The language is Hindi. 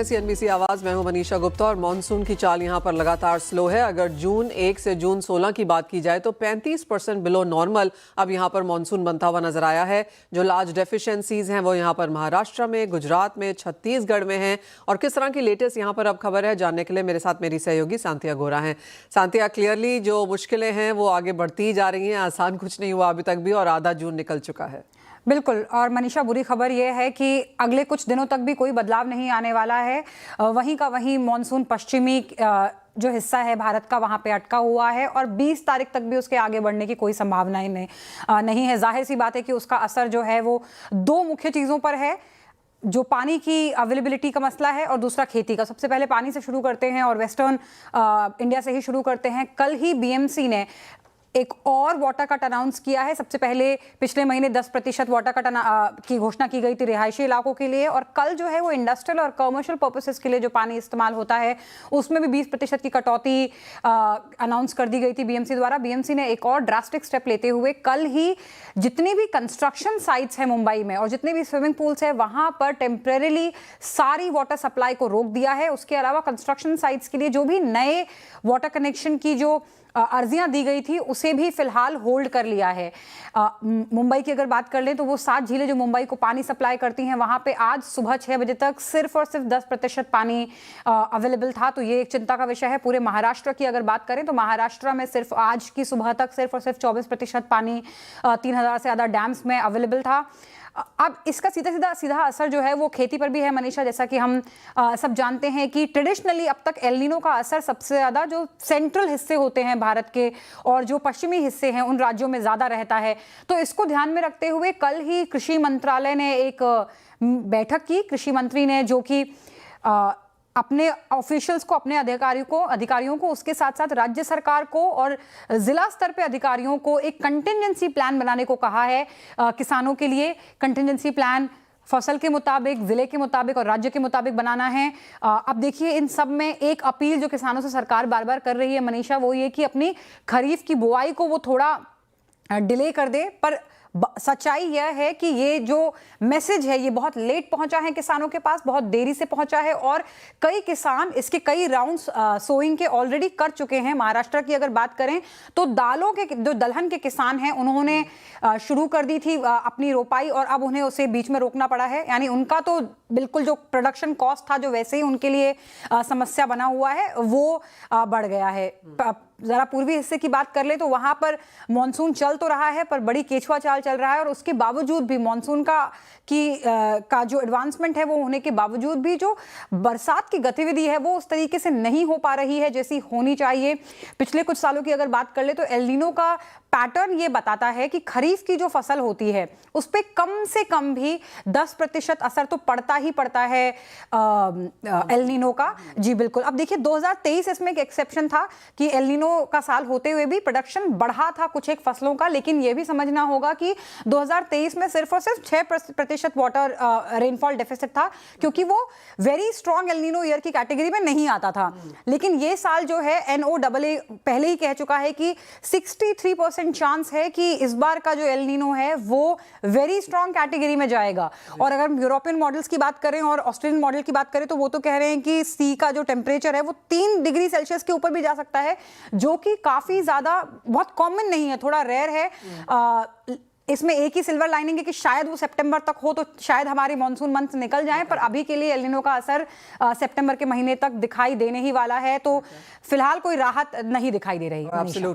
हैं CNBC आवाज। मैं हूं मनीषा गुप्ता और मॉनसून की चाल यहां पर लगातार स्लो है। अगर जून 1 से जून 16 की बात की जाए तो 35% बिलो नॉर्मल अब यहां पर मॉनसून बनता हुआ नजर आया है। जो लार्ज डेफिशिएंसीज हैं वो यहां पर महाराष्ट्र में, गुजरात में, छत्तीसगढ़ में हैं। और किस तरह की लेटेस्ट यहां पर अब खबर है, जानने के लिए मेरे साथ मेरी सहयोगी सांतिया गोरा हैं। सांतिया, क्लियरली जो मुश्किलें हैं वो आगे बढ़ती जा रही हैं, आसान कुछ नहीं हुआ अभी तक भी और आधा जून निकल चुका है। बिल्कुल। और मनीषा, बुरी खबर यह है कि अगले कुछ दिनों तक भी कोई बदलाव नहीं आने वाला है। वहीं का वहीं मॉनसून पश्चिमी जो हिस्सा है भारत का वहां पे अटका हुआ है और 20 तारीख तक भी उसके आगे बढ़ने की कोई संभावना ही नहीं है। जाहिर सी बात है कि उसका असर जो है वो दो मुख्य चीज़ों पर है, जो पानी की अवेलेबिलिटी का मसला है और दूसरा खेती का। सबसे पहले पानी से शुरू करते हैं और वेस्टर्न इंडिया से ही शुरू करते हैं। कल ही BMC ने एक और वाटर कट अनाउंस किया है। सबसे पहले पिछले महीने 10% वाटर कट की घोषणा की गई थी रिहायशी इलाकों के लिए, और कल जो है वो इंडस्ट्रियल और कमर्शियल पर्पसेस के लिए जो पानी इस्तेमाल होता है उसमें भी 20% की कटौती अनाउंस कर दी गई थी BMC द्वारा। BMC ने एक और ड्रास्टिक स्टेप लेते हुए कल ही जितनी भी कंस्ट्रक्शन साइट्स हैं मुंबई में और जितने भी स्विमिंग पूल्स हैं वहां पर टेम्परेरीली सारी वाटर सप्लाई को रोक दिया है। उसके अलावा कंस्ट्रक्शन साइट्स के लिए जो भी नए वाटर कनेक्शन की जो अर्जियां दी गई थी उसे भी फिलहाल होल्ड कर लिया है। मुंबई की अगर बात कर लें तो वो 7 झीलें जो मुंबई को पानी सप्लाई करती हैं वहां पे आज सुबह 6 बजे तक सिर्फ और सिर्फ 10% पानी अवेलेबल था। तो ये एक चिंता का विषय है। पूरे महाराष्ट्र की अगर बात करें तो महाराष्ट्र में सिर्फ आज की सुबह तक सिर्फ और सिर्फ 24% पानी 3000 से ज़्यादा डैम्स में अवेलेबल था। अब इसका सीधा असर जो है वो खेती पर भी है मनीषा। जैसा कि हम सब जानते हैं कि ट्रेडिशनली अब तक एल नीनो का असर सबसे ज़्यादा जो सेंट्रल हिस्से होते हैं भारत के और जो पश्चिमी हिस्से हैं उन राज्यों में ज़्यादा रहता है। तो इसको ध्यान में रखते हुए कल ही कृषि मंत्रालय ने एक बैठक की। कृषि मंत्री ने जो कि अपने ऑफिशियल्स को, अपने अधिकारियों को उसके साथ साथ राज्य सरकार को और जिला स्तर पे अधिकारियों को एक कंटिजेंसी प्लान बनाने को कहा है किसानों के लिए। कंटिजेंसी प्लान फसल के मुताबिक, जिले के मुताबिक और राज्य के मुताबिक बनाना है। अब देखिए, इन सब में एक अपील जो किसानों से सरकार बार बार कर रही है मनीषा, वो ये कि अपनी खरीफ की बुआई को वो थोड़ा डिले कर दे। पर सच्चाई यह है कि ये जो मैसेज है ये बहुत लेट पहुंचा है किसानों के पास, बहुत देरी से पहुंचा है और कई किसान इसके कई राउंड्स सोइंग के ऑलरेडी कर चुके हैं। महाराष्ट्र की अगर बात करें तो दालों के जो दलहन के किसान हैं उन्होंने शुरू कर दी थी अपनी रोपाई और अब उन्हें उसे बीच में रोकना पड़ा है। यानी उनका तो बिल्कुल जो प्रोडक्शन कॉस्ट था जो वैसे ही उनके लिए समस्या बना हुआ है वो बढ़ गया है। जरा पूर्वी हिस्से की बात कर ले तो वहां पर मॉनसून चल तो रहा है पर बड़ी केचुआ चाल चल रहा है और उसके बावजूद भी मॉनसून का जो एडवांसमेंट है वो होने के बावजूद भी जो बरसात की गतिविधि है वो उस तरीके से नहीं हो पा रही है जैसी होनी चाहिए। पिछले कुछ सालों की अगर बात कर ले तो एल नीनो का पैटर्न ये बताता है कि खरीफ की जो फसल होती है उस पर कम से कम भी 10% असर तो पड़ता ही पड़ता है एल नीनो का। जी बिल्कुल। अब देखिए 2023 इसमें एक एक्सेप्शन था कि एल नीनो का साल होते हुए भी प्रोडक्शन बढ़ा था कुछ एक फसलों का, लेकिन यह भी समझना होगा कि 2023 में सिर्फ और सिर्फ 6% वाटर रेनफॉल डेफिसिट था क्योंकि वो very strong El Nino year की कैटेगरी में नहीं आता था। लेकिन ये साल जो है NOAA पहले ही कह चुका है कि 63% चांस है कि इस बार का जो एल नीनो है वो वेरी स्ट्रॉन्ग कैटेगरी में जाएगा। और अगर यूरोपियन मॉडल्स की बात करें और ऑस्ट्रेलियन मॉडल की बात करें तो वो तो कह रहे हैं कि सी का जो टेम्परेचर है वो 3 डिग्री सेल्सियस के ऊपर भी जा सकता है, जो कि काफी ज्यादा बहुत कॉमन नहीं है, थोड़ा रेयर है। इसमें एक ही सिल्वर लाइनिंग है कि शायद वो सितंबर तक हो तो शायद हमारे मॉनसून मंथ निकल जाएं, पर अभी के लिए एल नीनो का असर सितंबर के महीने तक दिखाई देने ही वाला है। तो फिलहाल कोई राहत नहीं दिखाई दे रही है।